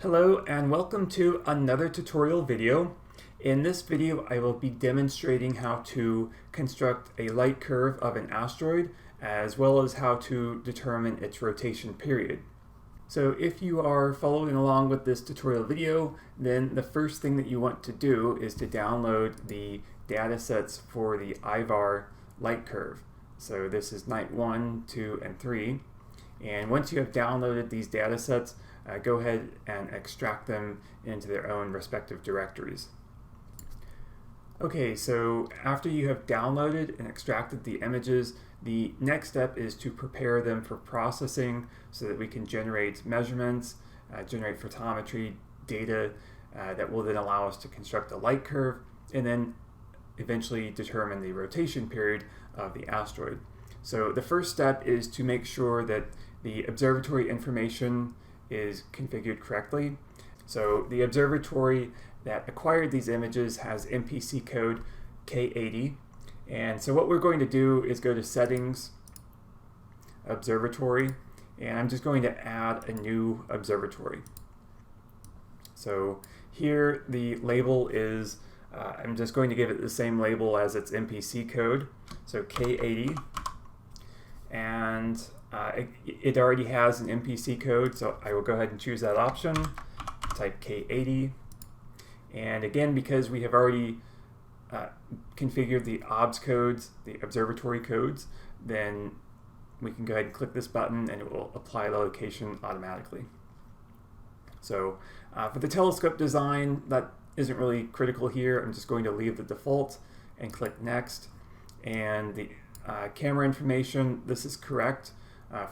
Hello and welcome to another tutorial video. In this video I will be demonstrating how to construct a light curve of an asteroid as well as how to determine its rotation period. So if you are following along with this tutorial video, then the first thing that you want to do is to download the datasets for the IVAR light curve. So this is night 1, 2, and 3. And once you have downloaded these datasets, go ahead and extract them into their own respective directories. Okay, so after you have downloaded and extracted the images, the next step is to prepare them for processing so that we can generate measurements, generate photometry data that will then allow us to construct a light curve and then eventually determine the rotation period of the asteroid. So the first step is to make sure that the observatory information is configured correctly. So the observatory that acquired these images has MPC code K80. And so what we're going to do is go to Settings, Observatory, and I'm just going to add a new observatory. So here the label is, I'm just going to give it the same label as its MPC code, so K80. And it already has an MPC code, so I will go ahead and choose that option, type K80. And again, because we have already configured the OBS codes, the observatory codes, then we can go ahead and click this button and it will apply the location automatically. So for the telescope design, that isn't really critical here. I'm just going to leave the default and click Next. And the camera information, this is correct.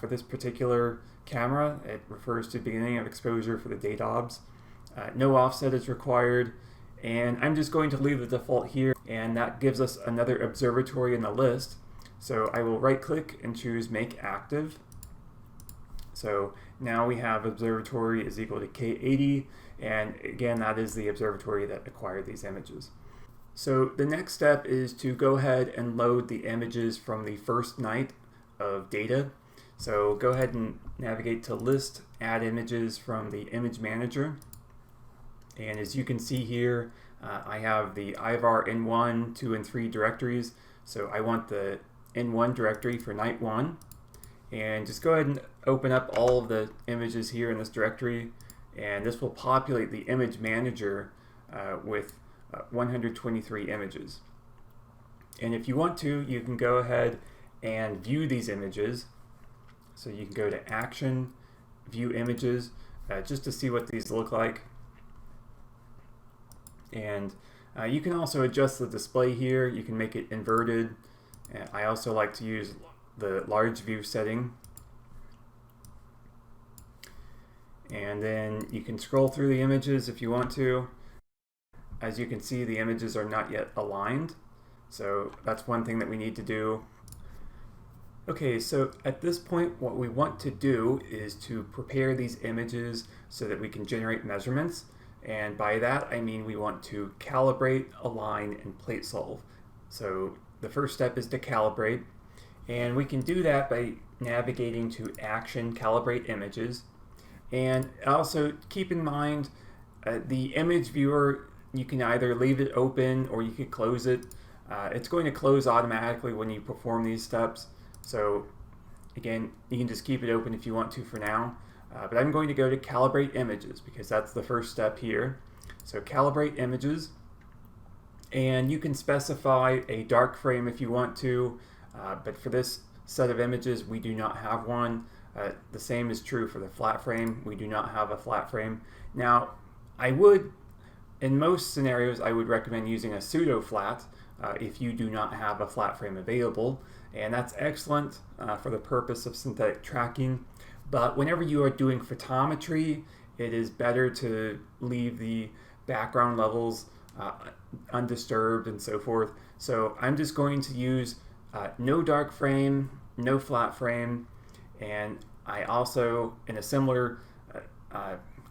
For this particular camera, it refers to beginning of exposure for the date OBS. No offset is required, and I'm just going to leave the default here, and that gives us another observatory in the list. So I will right click and choose Make Active. So now we have observatory is equal to K80, and again that is the observatory that acquired these images. So the next step is to go ahead and load the images from the first night of data. So go ahead and navigate to List, Add Images from the Image Manager. And as you can see here, I have the IVAR N1, 2, and 3 directories. So I want the N1 directory for night 1. And just go ahead and open up all of the images here in this directory. And this will populate the Image Manager with 123 images. And if you want to, you can go ahead and view these images. So you can go to Action, View Images, just to see what these look like. And you can also adjust the display here. You can make it inverted. I also like to use the large view setting. And then you can scroll through the images if you want to. As you can see, the images are not yet aligned. So that's one thing that we need to do. Okay, so at this point what we want to do is to prepare these images so that we can generate measurements. And by that I mean we want to calibrate, align, and plate solve. So the first step is to calibrate. And we can do that by navigating to Action, Calibrate Images. And also keep in mind the image viewer, you can either leave it open or you could close it. It's going to close automatically when you perform these steps. So again, you can just keep it open if you want to for now. But I'm going to go to Calibrate Images because that's the first step here. So Calibrate Images. And you can specify a dark frame if you want to. But for this set of images, we do not have one. The same is true for the flat frame. We do not have a flat frame. Now, in most scenarios, I would recommend using a pseudo flat if you do not have a flat frame available. And that's excellent for the purpose of synthetic tracking. But whenever you are doing photometry, it is better to leave the background levels undisturbed and so forth. So I'm just going to use no dark frame, no flat frame, and I also, in a similar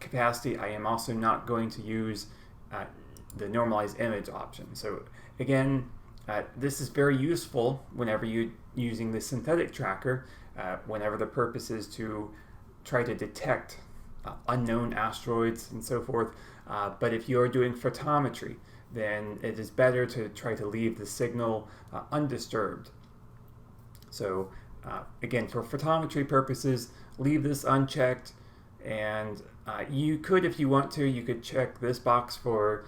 capacity, I am also not going to use the normalized image option. So again, this is very useful whenever you're using the synthetic tracker, whenever the purpose is to try to detect unknown asteroids and so forth. But if you're doing photometry, then it is better to try to leave the signal undisturbed. So again, for photometry purposes, leave this unchecked, and you could, if you want to, you could check this box for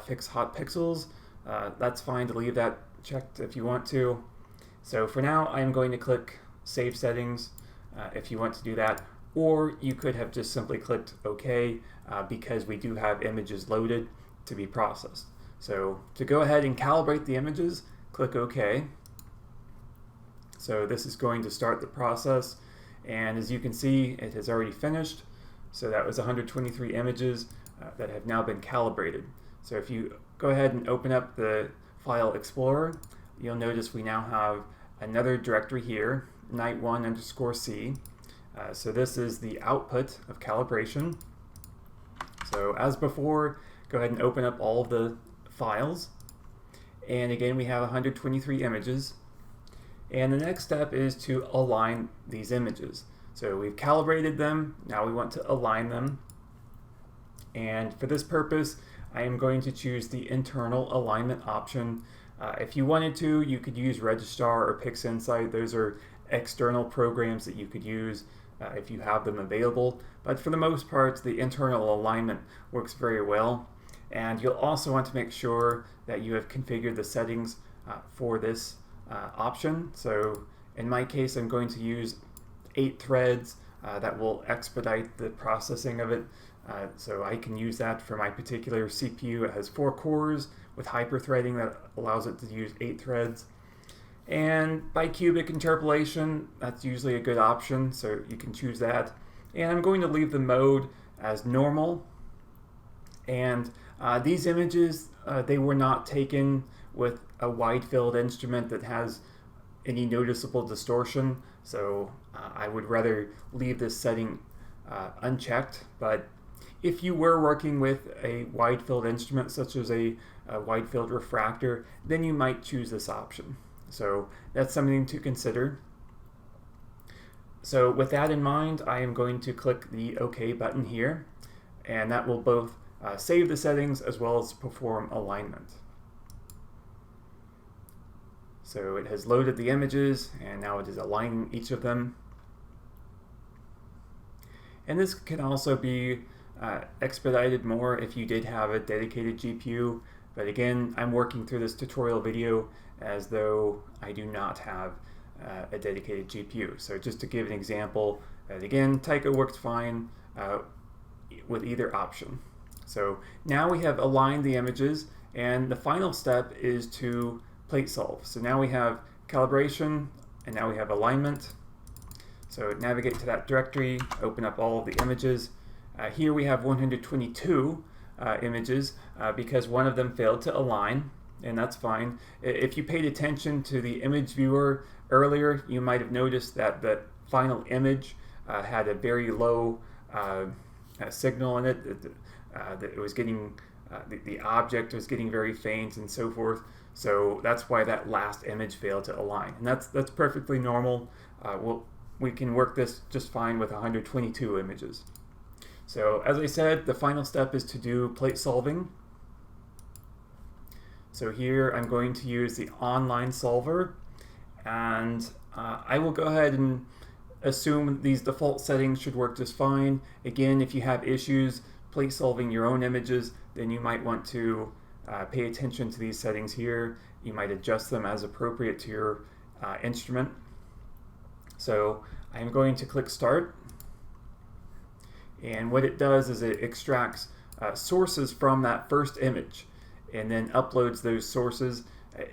fix hot pixels. That's fine to leave that checked if you want to. So for now, I'm going to click Save Settings if you want to do that, or you could have just simply clicked OK because we do have images loaded to be processed. So to go ahead and calibrate the images, click OK. So this is going to start the process, and as you can see, it has already finished. So that was 123 images that have now been calibrated. So if you go ahead and open up the File Explorer, you'll notice we now have another directory here, night1_c. So this is the output of calibration. So as before, go ahead and open up all of the files. And again, we have 123 images. And the next step is to align these images. So we've calibrated them, now we want to align them. And for this purpose, I am going to choose the internal alignment option. If you wanted to, you could use Registrar or PixInsight. Those are external programs that you could use if you have them available. But for the most part, the internal alignment works very well. And you'll also want to make sure that you have configured the settings for this option. So in my case, I'm going to use 8 threads that will expedite the processing of it. So I can use that for my particular CPU. It has 4 cores with hyperthreading that allows it to use 8 threads. And bicubic interpolation, that's usually a good option, so you can choose that. And I'm going to leave the mode as normal. And these images, they were not taken with a wide field instrument that has any noticeable distortion, so I would rather leave this setting unchecked. But if you were working with a wide field instrument such as a wide field refractor, then you might choose this option. So that's something to consider. So with that in mind, I am going to click the OK button here, and that will both save the settings as well as perform alignment. So it has loaded the images, and now it is aligning each of them. And this can also be expedited more if you did have a dedicated GPU. But again, I'm working through this tutorial video as though I do not have a dedicated GPU. So just to give an example, that again, Tycho works fine with either option. So now we have aligned the images, and the final step is to plate solve. So now we have calibration, and now we have alignment. So navigate to that directory, open up all of the images. Here we have 122 images because one of them failed to align, and that's fine. If you paid attention to the image viewer earlier, you might have noticed that the final image had a very low signal in it. That it was getting the object was getting very faint and so forth. So that's why that last image failed to align, and that's perfectly normal. We can work this just fine with 122 images. So as I said, the final step is to do plate solving. So here I'm going to use the online solver, and I will go ahead and assume these default settings should work just fine. Again, if you have issues plate solving your own images, then you might want to pay attention to these settings here. You might adjust them as appropriate to your instrument. So I'm going to click Start. And what it does is it extracts sources from that first image and then uploads those sources.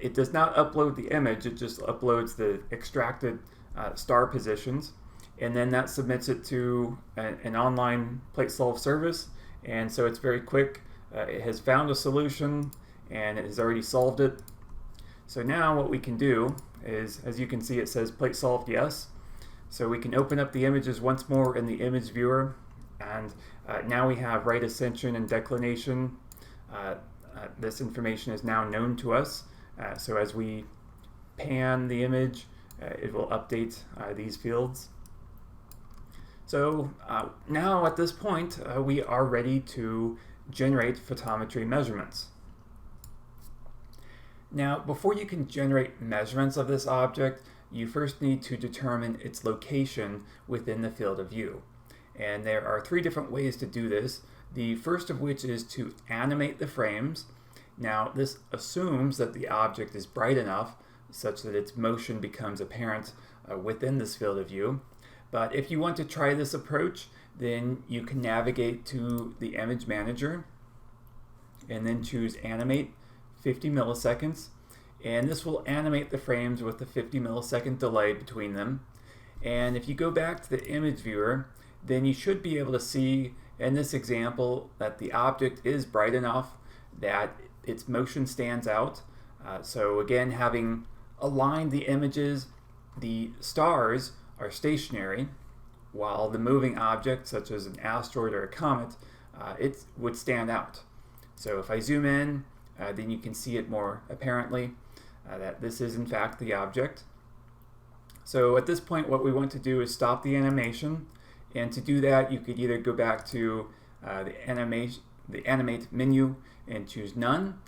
It does not upload the image, it just uploads the extracted star positions, and then that submits it to an online plate solve service. And so it's very quick. It has found a solution and it has already solved it. So now what we can do is, as you can see, it says plate solved yes. So we can open up the images once more in the image viewer, and now we have right ascension and declination. This information is now known to us. So as we pan the image, it will update these fields. So now at this point, we are ready to generate photometry measurements. Now, before you can generate measurements of this object, you first need to determine its location within the field of view. And there are three different ways to do this. The first of which is to animate the frames. Now, this assumes that the object is bright enough such that its motion becomes apparent within this field of view. But if you want to try this approach, then you can navigate to the image manager and then choose Animate 50 milliseconds. And this will animate the frames with a 50 millisecond delay between them. And if you go back to the image viewer, then you should be able to see in this example that the object is bright enough that its motion stands out. So again, having aligned the images, the stars are stationary, while the moving object, such as an asteroid or a comet, it would stand out. So if I zoom in, then you can see it more apparently that this is in fact the object. So at this point, what we want to do is stop the animation, and to do that, you could either go back to the Animate menu and choose None,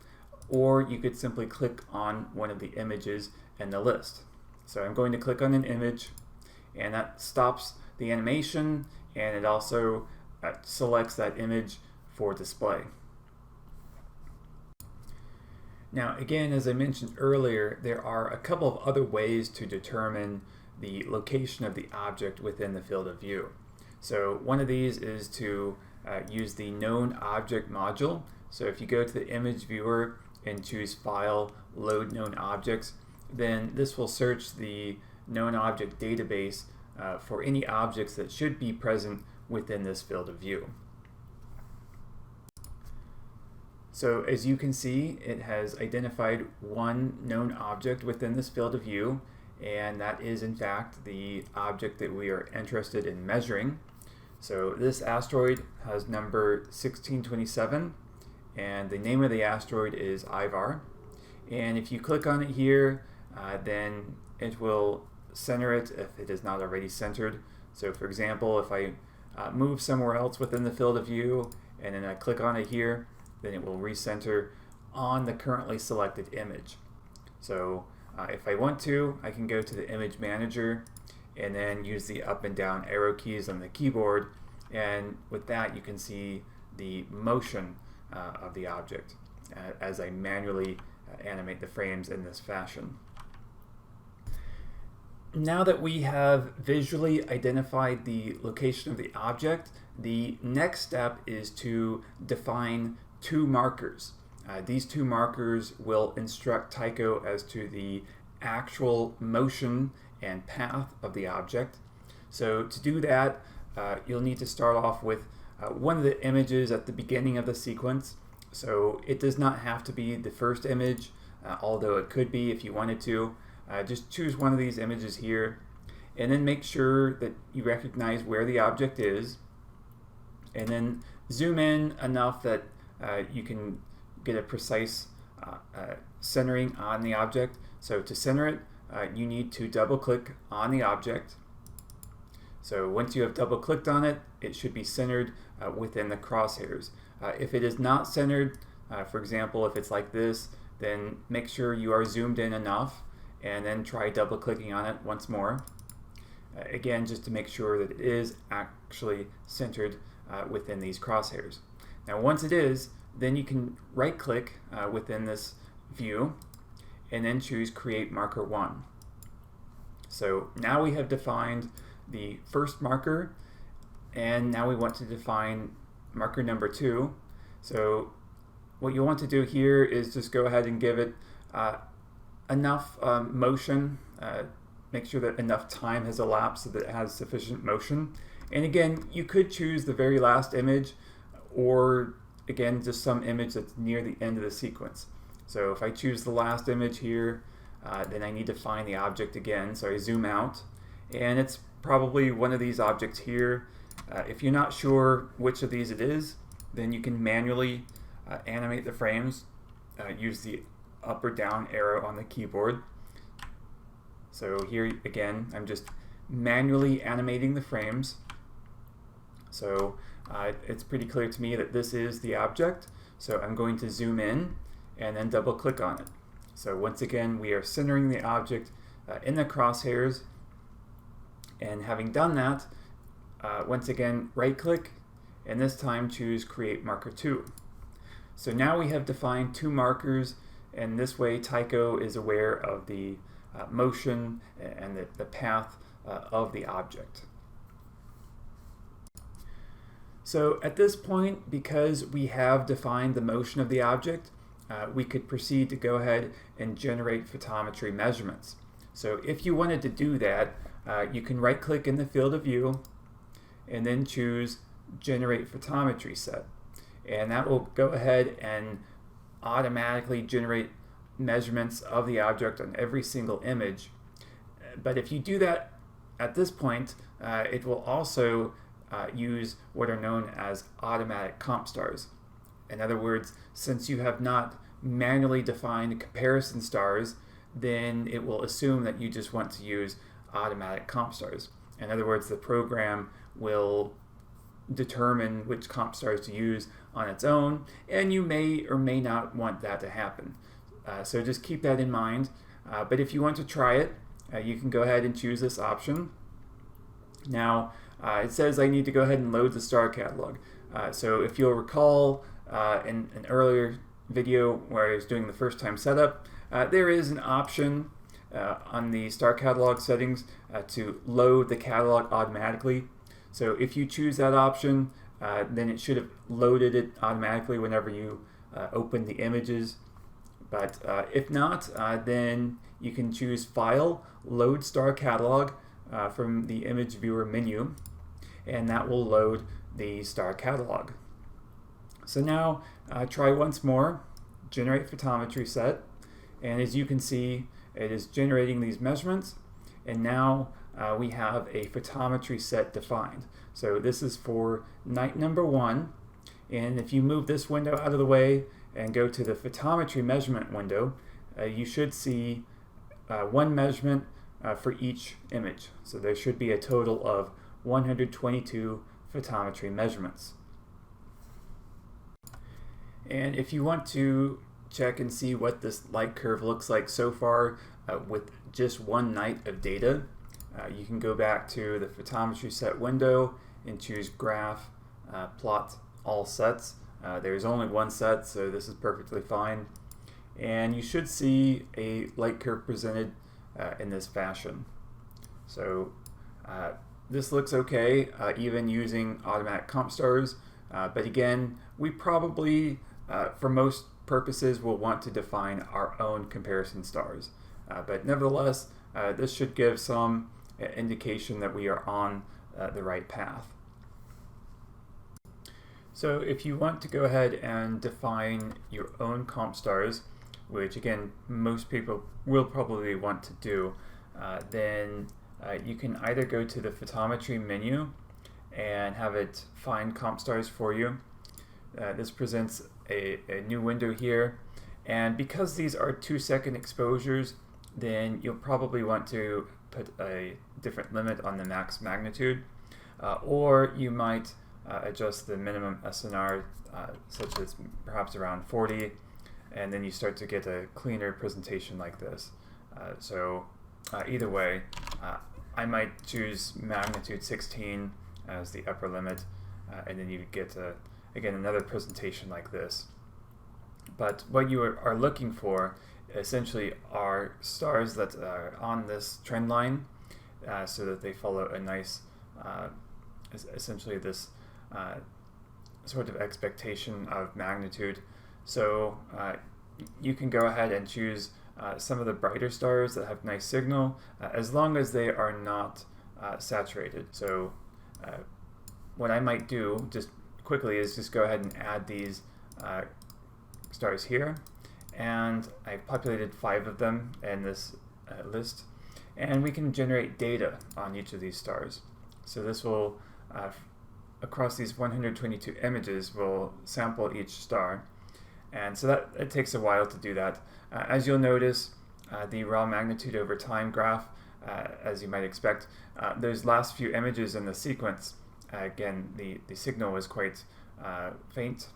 or you could simply click on one of the images in the list. So I'm going to click on an image, and that stops the animation, and it also selects that image for display. Now again, as I mentioned earlier, there are a couple of other ways to determine the location of the object within the field of view. So one of these is to use the Known Object module. So if you go to the image viewer and choose File, Load Known Objects, then this will search the known object database for any objects that should be present within this field of view. So as you can see, it has identified one known object within this field of view, and that is in fact the object that we are interested in measuring. So this asteroid has number 1627, and the name of the asteroid is Ivar. And if you click on it here, then it will center it if it is not already centered. So for example, if I move somewhere else within the field of view and then I click on it here, then it will recenter on the currently selected image. So if I want to, I can go to the image manager and then use the up and down arrow keys on the keyboard, and with that you can see the motion of the object as I manually animate the frames in this fashion. Now that we have visually identified the location of the object, the next step is to define two markers. These two markers will instruct Tycho as to the actual motion and path of the object. So to do that, you'll need to start off with one of the images at the beginning of the sequence. So it does not have to be the first image, although it could be if you wanted to. Just choose one of these images here, and then make sure that you recognize where the object is, and then zoom in enough that you can get a precise centering on the object. So to center it, you need to double click on the object. So once you have double clicked on it, it should be centered within the crosshairs. If it is not centered, for example, if it's like this, then make sure you are zoomed in enough, and then try double clicking on it once more. Again, just to make sure that it is actually centered within these crosshairs. Now once it is, then you can right click within this view and then choose Create Marker 1. So now we have defined the first marker, and now we want to define marker number 2. So what you want to do here is just go ahead and give it enough motion, make sure that enough time has elapsed so that it has sufficient motion. And again, you could choose the very last image, or again, just some image that's near the end of the sequence. So if I choose the last image here, then I need to find the object again. So I zoom out, and it's probably one of these objects here. If you're not sure which of these it is, then you can manually animate the frames. Use the up or down arrow on the keyboard. So here again, I'm just manually animating the frames. So it's pretty clear to me that this is the object. So I'm going to zoom in and then double click on it. So once again, we are centering the object in the crosshairs. And having done that, once again, right click, and this time choose Create Marker 2. So now we have defined two markers, and this way Tycho is aware of the motion and the path of the object. So at this point, because we have defined the motion of the object, we could proceed to go ahead and generate photometry measurements. So if you wanted to do that, you can right click in the field of view and then choose Generate Photometry Set. And that will go ahead and automatically generate measurements of the object on every single image. But if you do that at this point, it will also use what are known as automatic comp stars. In other words, since you have not manually defined comparison stars, then it will assume that you just want to use automatic comp stars. In other words, the program will determine which comp stars to use on its own, and you may or may not want that to happen. So just keep that in mind. But if you want to try it, you can go ahead and choose this option. Now, it says I need to go ahead and load the star catalog. So if you'll recall in an earlier video where I was doing the first time setup, there is an option on the star catalog settings to load the catalog automatically. So if you choose that option, then it should have loaded it automatically whenever you open the images. But if not, then you can choose File, Load Star Catalog from the Image Viewer menu, and that will load the star catalog. So now try once more, Generate Photometry Set, and as you can see, it is generating these measurements, and now we have a photometry set defined. So this is for night number 1, and if you move this window out of the way and go to the photometry measurement window, you should see one measurement for each image. So there should be a total of 122 photometry measurements. And if you want to check and see what this Lightcurve looks like so far with just one night of data, you can go back to the Photometry Set window and choose Graph, Plot All Sets. There's only one set, so this is perfectly fine. And you should see a Lightcurve presented in this fashion. So this looks okay, even using automatic comp stars. But again, we probably, for most purposes, will want to define our own comparison stars. But nevertheless, this should give some indication that we are on the right path. So if you want to go ahead and define your own comp stars, which again most people will probably want to do, then you can either go to the photometry menu and have it find comp stars for you. This presents a new window here, and because these are 2-second exposures, then you'll probably want to put a different limit on the max magnitude, or you might adjust the minimum SNR such that it's perhaps around 40, and then you start to get a cleaner presentation like this. So either way, I might choose magnitude 16 as the upper limit, and then you get again another presentation like this. But what you are looking for essentially are stars that are on this trend line, so that they follow a nice, essentially this sort of expectation of magnitude. So you can go ahead and choose some of the brighter stars that have nice signal, as long as they are not saturated. So what I might do just quickly is just go ahead and add these stars here, and I've populated 5 of them in this list, and we can generate data on each of these stars. So this will, across these 122 images, will sample each star, and so that it takes a while to do that. As you'll notice, the raw magnitude over time graph, as you might expect, those last few images in the sequence again, the signal was quite faint,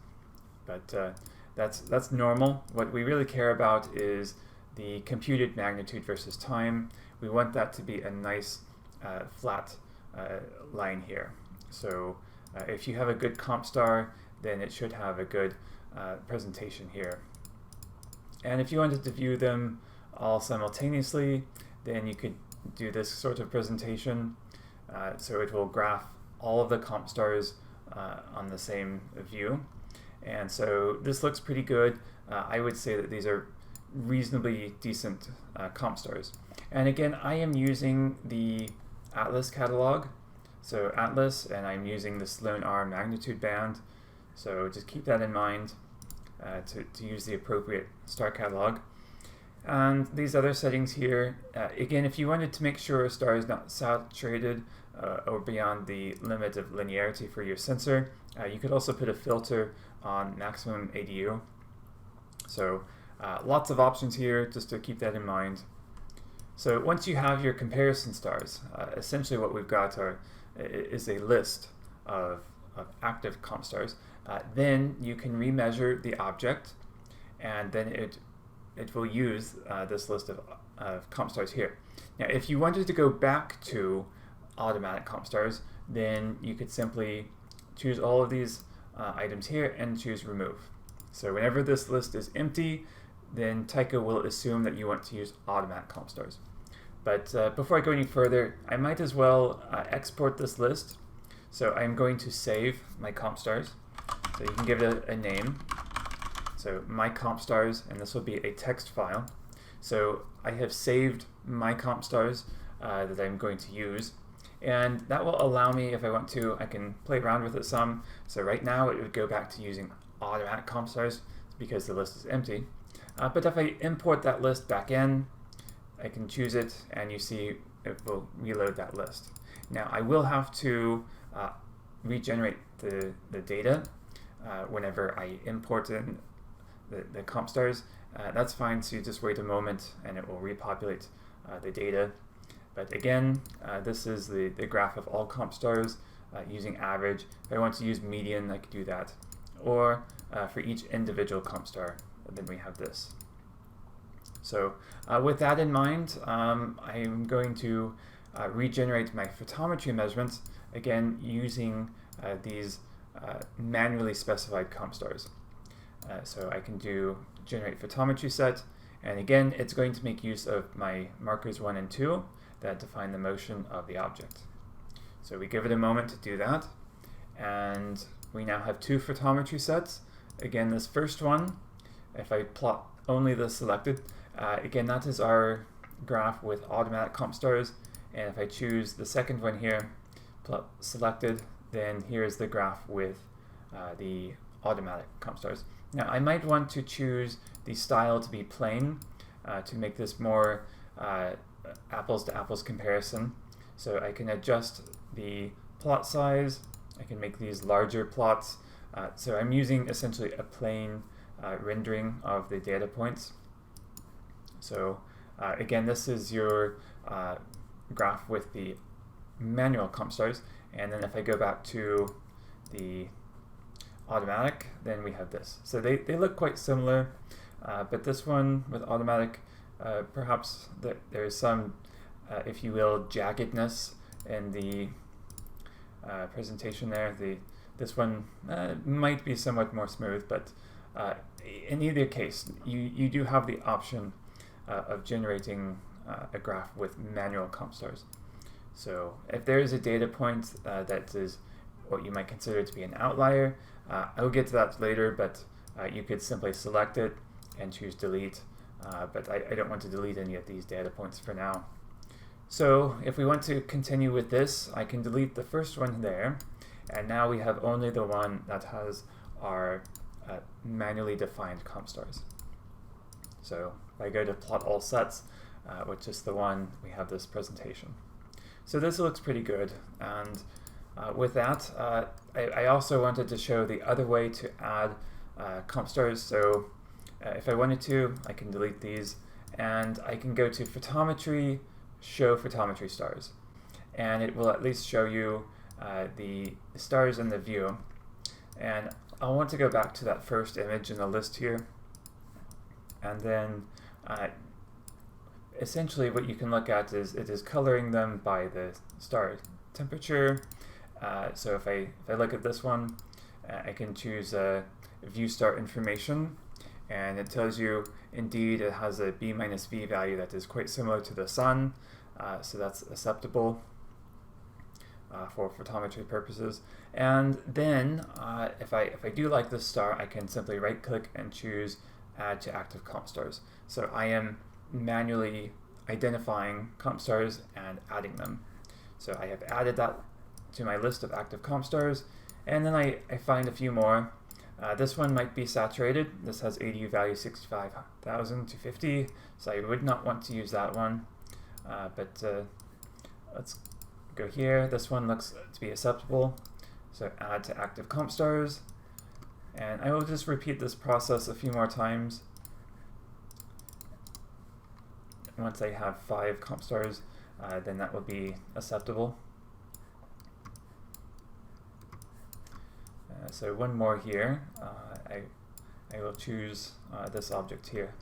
but that's normal. What we really care about is the computed magnitude versus time. We want that to be a nice flat line here. So if you have a good comp star, then it should have a good presentation here. And if you wanted to view them all simultaneously, then you could do this sort of presentation. So it will graph all of the comp stars on the same view. And so this looks pretty good. I would say that these are reasonably decent comp stars. And again, I am using the Atlas catalog. So Atlas, and I'm using the Sloan R magnitude band. So just keep that in mind to use the appropriate star catalog. And these other settings here, again, if you wanted to make sure a star is not saturated or beyond the limit of linearity for your sensor, you could also put a filter on maximum ADU. So lots of options here, just to keep that in mind. So once you have your comparison stars, essentially what we've got is a list of active comp stars. Then you can remeasure the object, and then it will use this list of comp stars here. Now, if you wanted to go back to automatic comp stars, then you could simply choose all of these items here and choose remove. So whenever this list is empty, then Tycho will assume that you want to use automatic comp stars. But before I go any further, I might as well export this list. So I'm going to save my comp stars. So you can give it a name. So my comp stars, and this will be a text file. So I have saved my comp stars that I'm going to use. And that will allow me, if I want to, I can play around with it some. So right now it would go back to using automatic comp stars because the list is empty. But if I import that list back in, I can choose it, and you see it will reload that list. Now I will have to regenerate the data whenever I import in the comp stars. That's fine, so you just wait a moment and it will repopulate the data. But again, this is the graph of all comp stars using average. If I want to use median, I could do that. Or for each individual comp star, then we have this. So with that in mind, I'm going to regenerate my photometry measurements, again using these manually specified comp stars. So I can do generate photometry set, and again it's going to make use of my markers 1 and 2 that define the motion of the object. So we give it a moment to do that, and we now have 2 photometry sets. Again, this first one, if I plot only the selected, again that is our graph with automatic comp stars, and if I choose the second one here, plot selected, then here's the graph with the automatic comp stars. Now I might want to choose the style to be plain to make this more apples to apples comparison. So I can adjust the plot size, I can make these larger plots. So I'm using essentially a plain rendering of the data points. So again, this is your graph with the manual comp stars, and then if I go back to the automatic, then we have this. So they look quite similar, but this one with automatic, perhaps there is some, if you will, jaggedness in the presentation there. This one might be somewhat more smooth, but in either case, you do have the option of generating a graph with manual comp stars. So if there is a data point that is what you might consider to be an outlier, I will get to that later, but you could simply select it and choose delete, but I don't want to delete any of these data points for now. So if we want to continue with this, I can delete the first one there, and now we have only the one that has our manually defined comp stars. So if I go to plot all sets, which is the one, we have this presentation. So this looks pretty good, and with that, I also wanted to show the other way to add comp stars. So if I wanted to, I can delete these, and I can go to Photometry, Show Photometry Stars, and it will at least show you the stars in the view. And I want to go back to that first image in the list here. And then essentially what you can look at is it is coloring them by the star temperature. So if I look at this one, I can choose View Star Information, and it tells you indeed it has a B minus V value that is quite similar to the sun, so that's acceptable for photometry purposes. And then if I do like this star, I can simply right click and choose Add to Active Comp Stars. So I am manually identifying comp stars and adding them. So I have added that to my list of active comp stars, and then I find a few more. This one might be saturated. This has ADU value 65,000 to 50, so I would not want to use that one. But let's go here. This one looks to be acceptable, so add to active comp stars. And I will just repeat this process a few more times. Once I have 5 comp stars, then that will be acceptable. So one more here. I will choose this object here.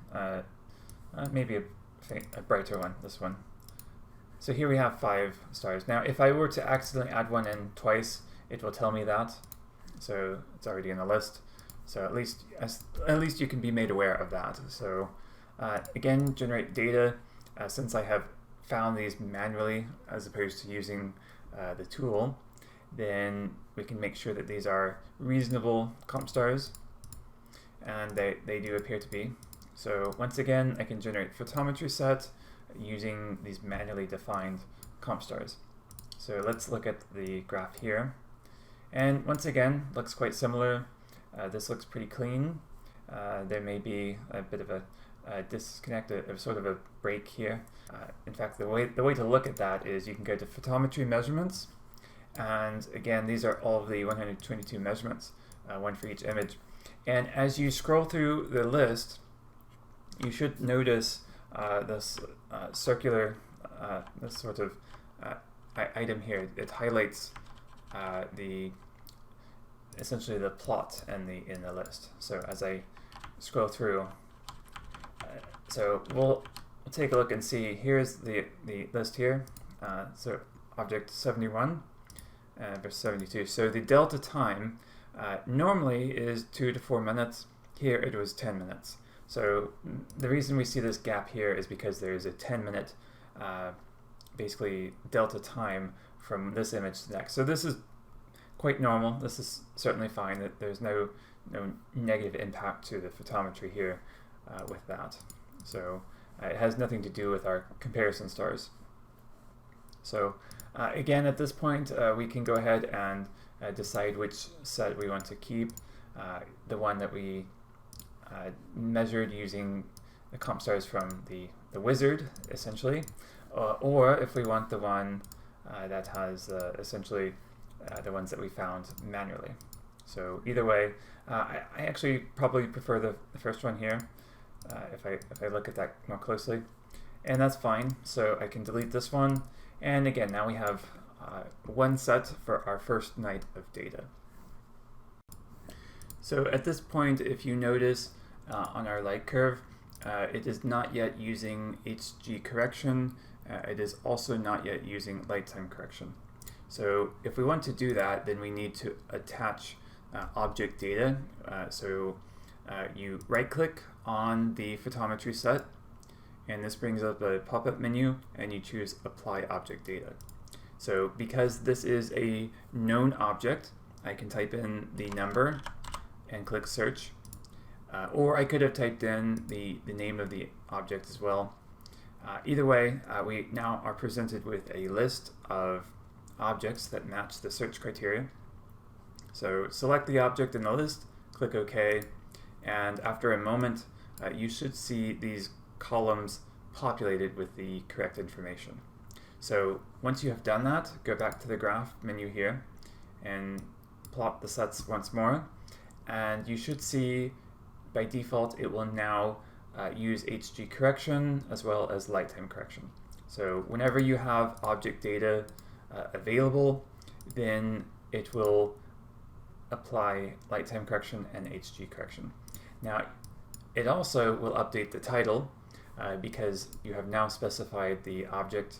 Maybe a brighter one, this one. So here we have 5 stars. Now if I were to accidentally add one in twice, it will tell me that. So it's already in the list. So at least you can be made aware of that. So again, generate data. Since I have found these manually as opposed to using the tool, then we can make sure that these are reasonable comp stars, and they do appear to be. So once again, I can generate Photometry Set using these manually defined comp stars. So let's look at the graph here. And once again, looks quite similar. This looks pretty clean. There may be a bit of a disconnect, a sort of a break here. In fact, the way to look at that is you can go to Photometry Measurements, and again, these are all of the 122 measurements, one for each image. And as you scroll through the list, you should notice this circular, this sort of item here. It highlights essentially the plot in the list. So as I scroll through, so we'll take a look and see. Here's the list here. So object 71 versus 72. So the delta time normally is 2 to 4 minutes. Here it was 10 minutes. So the reason we see this gap here is because there is a 10-minute basically delta time from this image to the next. So this is quite normal. This is certainly fine. That there's no negative impact to the photometry here with that. So it has nothing to do with our comparison stars. So again, at this point, we can go ahead and decide which set we want to keep. The one that we measured using the comp stars from the wizard, essentially, or if we want the one that has essentially the ones that we found manually. So either way, I actually probably prefer the first one here if I look at that more closely, and that's fine. So I can delete this one, and again, now we have one set for our first night of data. So at this point, if you notice on our light curve, it is not yet using HG correction. It is also not yet using light time correction. So if we want to do that, then we need to attach object data. So you right-click on the photometry set, and this brings up a pop-up menu, and you choose Apply Object Data. So because this is a known object, I can type in the number and click Search. Or I could have typed in the name of the object as well. Either way, we now are presented with a list of objects that match the search criteria. So select the object in the list, click OK, and after a moment, you should see these columns populated with the correct information. So once you have done that, go back to the graph menu here and plot the sets once more, and you should see by default it will now use HG correction as well as light time correction. So whenever you have object data available, then it will apply light time correction and HG correction. Now, it also will update the title because you have now specified the object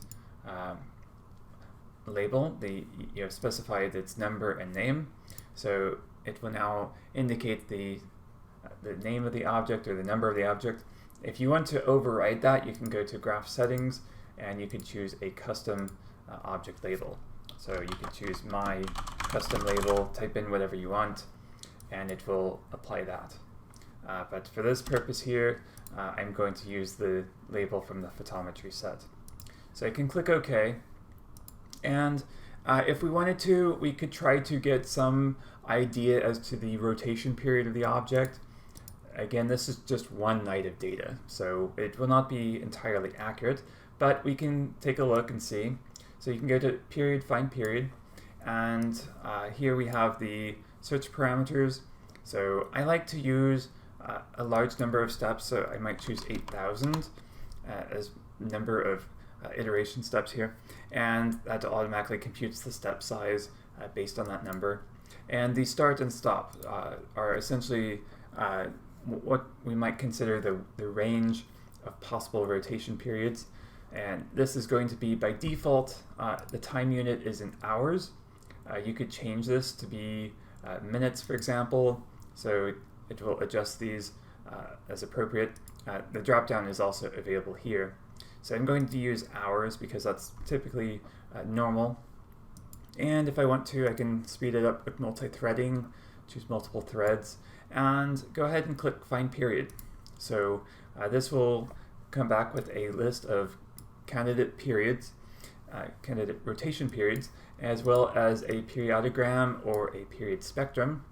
label. You have specified its number and name, so it will now indicate the name of the object or the number of the object. If you want to override that, you can go to Graph Settings and you can choose a custom object label. So you can choose My Custom Label, type in whatever you want, and it will apply that. But for this purpose here, I'm going to use the label from the Photometry Set. So I can click OK, and if we wanted to, we could try to get some idea as to the rotation period of the object. Again, this is just one night of data, so it will not be entirely accurate, but we can take a look and see. So you can go to period, find period, and here we have the search parameters. So I like to use a large number of steps, so I might choose 8,000 as number of iteration steps here, and that automatically computes the step size based on that number. And the start and stop are essentially what we might consider the range of possible rotation periods. And this is going to be, by default, the time unit is in hours. You could change this to be minutes, for example, so it will adjust these as appropriate. The drop-down is also available here. So I'm going to use hours because that's typically normal. And if I want to, I can speed it up with multi-threading, choose multiple threads, and go ahead and click Find Period. So this will come back with a list of candidate periods, candidate rotation periods, as well as a periodogram or a period spectrum.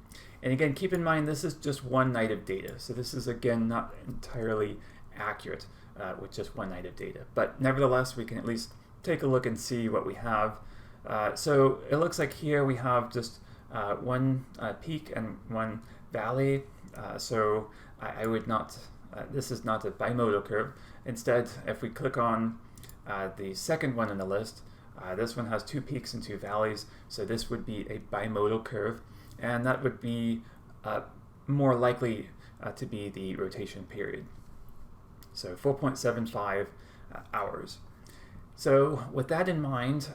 And again, keep in mind this is just one night of data, so this is again not entirely accurate with just one night of data. But nevertheless, we can at least take a look and see what we have. So it looks like here we have just one peak and one valley. So I would not, this is not a bimodal curve. Instead, if we click on the second one in the list, this one has 2 peaks and 2 valleys, so this would be a bimodal curve, and that would be more likely to be the rotation period. So 4.75 hours. So with that in mind,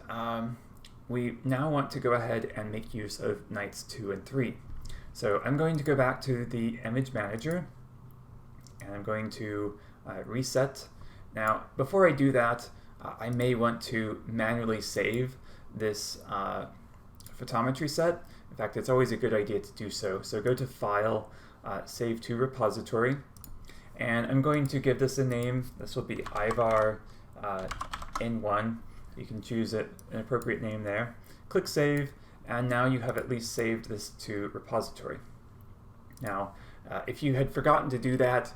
we now want to go ahead and make use of nights 2 and 3. So I'm going to go back to the image manager, and I'm going to reset. Now, before I do that, I may want to manually save this photometry set. In fact, it's always a good idea to do so. So go to File, Save to Repository, and I'm going to give this a name. This will be IVAR N1. You can choose an appropriate name there. Click Save, and now you have at least saved this to repository. Now, if you had forgotten to do that,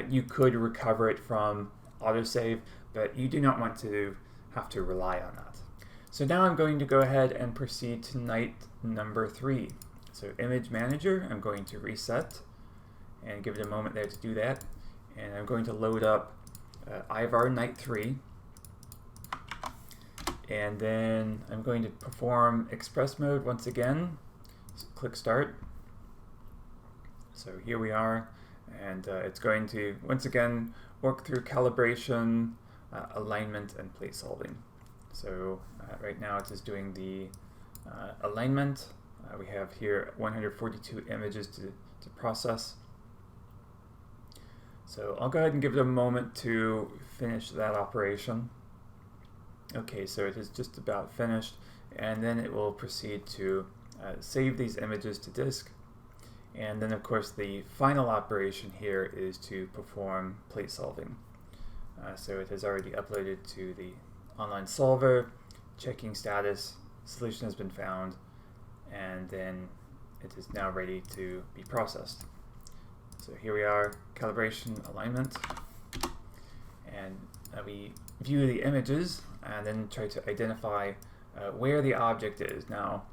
you could recover it from autosave, but you do not want to have to rely on that. So now I'm going to go ahead and proceed to night number 3. So Image Manager, I'm going to reset and give it a moment there to do that. And I'm going to load up IVAR Night 3. And then I'm going to perform Express Mode once again. So click Start. So here we are, and it's going to once again work through calibration, alignment, and plate solving. So right now it is doing the alignment. We have here 142 images to process. So I'll go ahead and give it a moment to finish that operation. Okay, so it is just about finished, and then it will proceed to save these images to disk. And then, of course, the final operation here is to perform plate solving. So it has already uploaded to the online solver, checking status, solution has been found, and then it is now ready to be processed. So here we are, calibration alignment, and we view the images and then try to identify where the object is. Now,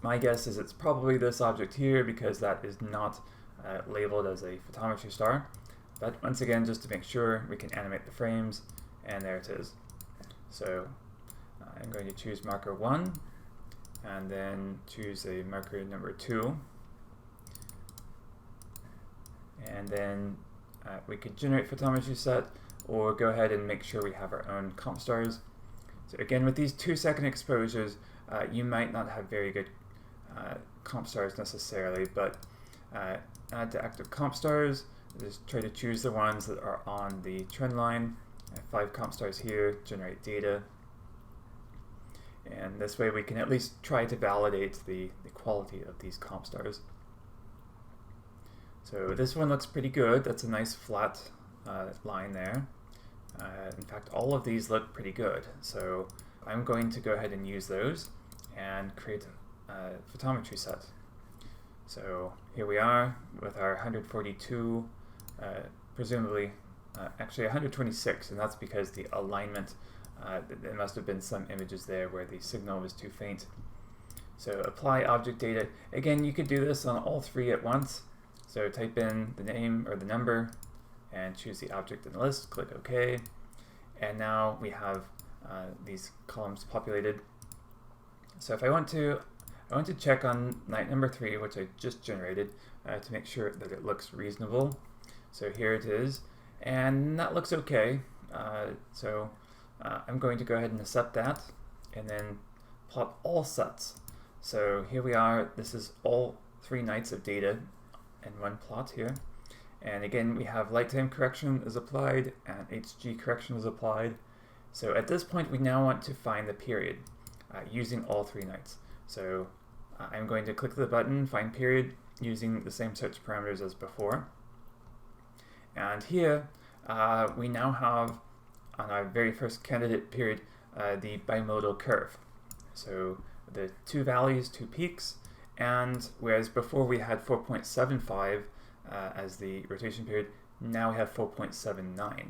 my guess is it's probably this object here because that is not labeled as a photometry star. But once again, just to make sure, we can animate the frames, and there it is. So I'm going to choose marker 1, and then choose a marker number 2. And then we could generate Photometry Set, or go ahead and make sure we have our own comp stars. So again, with these 2-second exposures, you might not have very good comp stars necessarily, but add to active comp stars, just try to choose the ones that are on the trend line. 5 comp stars here, generate data. And this way we can at least try to validate the quality of these comp stars. So this one looks pretty good. That's a nice flat line there. In fact, all of these look pretty good. So I'm going to go ahead and use those and create a photometry set. So here we are with our 142, presumably actually 126, and that's because the alignment, there must have been some images there where the signal was too faint. So apply object data. Again, you could do this on all 3 at once. So type in the name or the number and choose the object in the list, click OK, and now we have these columns populated. So if I want to check on night number 3, which I just generated, to make sure that it looks reasonable. So here it is, and that looks okay. I'm going to go ahead and accept that, and then plot all sets. So here we are. This is all 3 nights of data in one plot here. And again, we have light time correction is applied and HG correction is applied. So at this point, we now want to find the period using all 3 nights. So I'm going to click the button, find period, using the same search parameters as before. And here, we now have, on our very first candidate period, the bimodal curve. So the 2 valleys, 2 peaks, and whereas before we had 4.75 as the rotation period, now we have 4.79.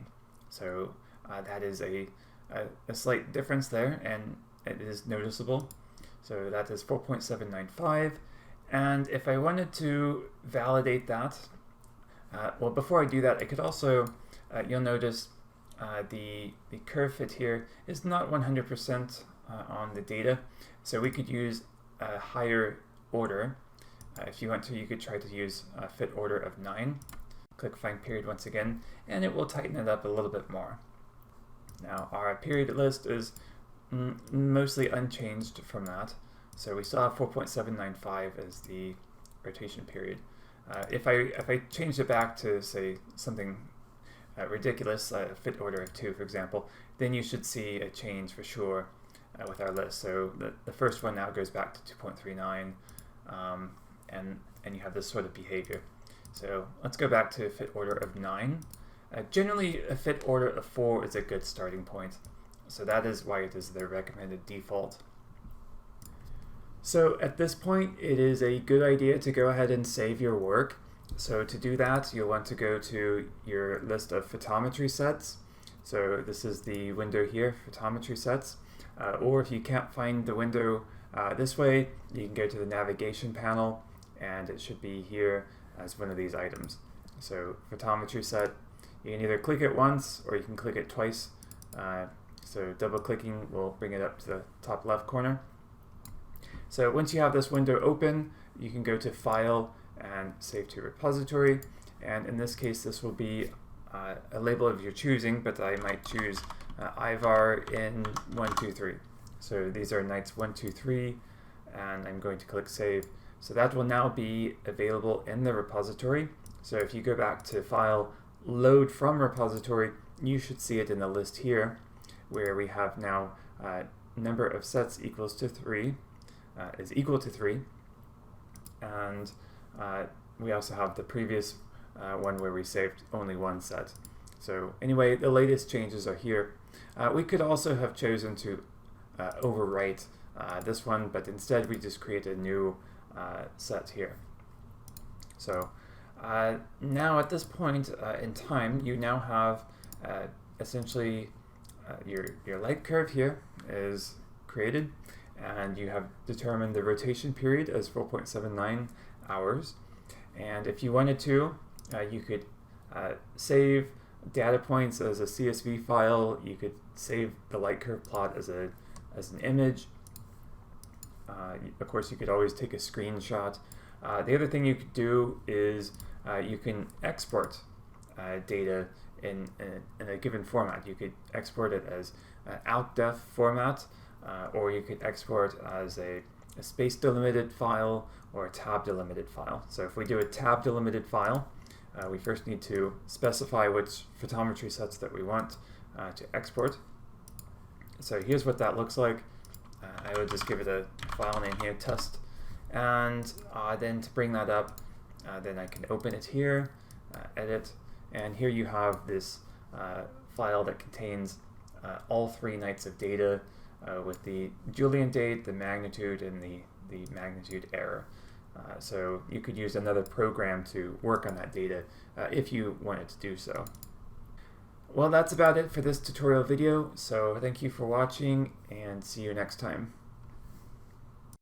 So that is a slight difference there, and it is noticeable. So that is 4.795. And if I wanted to validate that, well, before I do that, I could also, you'll notice the curve fit here is not 100% on the data. So we could use a higher order. If you want to, you could try to use a fit order of 9. Click find period once again, and it will tighten it up a little bit more. Now our period list is mostly unchanged from that. So we still have 4.795 as the rotation period. If I change it back to, say, something ridiculous, a fit order of 2, for example, then you should see a change for sure with our list. So the first one now goes back to 2.39, and you have this sort of behavior. So let's go back to a fit order of 9. Generally, a fit order of 4 is a good starting point. So that is why it is the recommended default. So at this point, it is a good idea to go ahead and save your work. So to do that, you'll want to go to your list of photometry sets. So this is the window here, photometry sets. Or if you can't find the window this way, you can go to the navigation panel, and it should be here as one of these items. So photometry set, you can either click it once or you can click it twice. So double clicking will bring it up to the top left corner. So once you have this window open, you can go to File and Save to Repository. And in this case, this will be a label of your choosing, but I might choose IVAR in 1, 2, 3. So these are nights 1, 2, 3, and I'm going to click Save. So that will now be available in the repository. So if you go back to File, Load from Repository, you should see it in the list here, where we have now number of sets equals to 3, is equal to 3, and we also have the previous one where we saved only 1 set. So anyway, the latest changes are here. We could also have chosen to overwrite this one, but instead we just create a new set here. So now at this point in time, you now have essentially your light curve here is created, and you have determined the rotation period as 4.79 hours. And if you wanted to, you could save data points as a CSV file. You could save the light curve plot as an image, Of course, you could always take a screenshot. The other thing you could do is you can export data in a given format. You could export it as OutDef format, or you could export as a space delimited file or a tab delimited file. So if we do a tab delimited file, we first need to specify which photometry sets that we want to export. So here's what that looks like. I would just give it a file name here, test, and then to bring that up, then I can open it here, edit, and here you have this file that contains all 3 nights of data with the Julian date, the magnitude, and the magnitude error. So you could use another program to work on that data if you wanted to do so. Well, that's about it for this tutorial video, so thank you for watching and see you next time.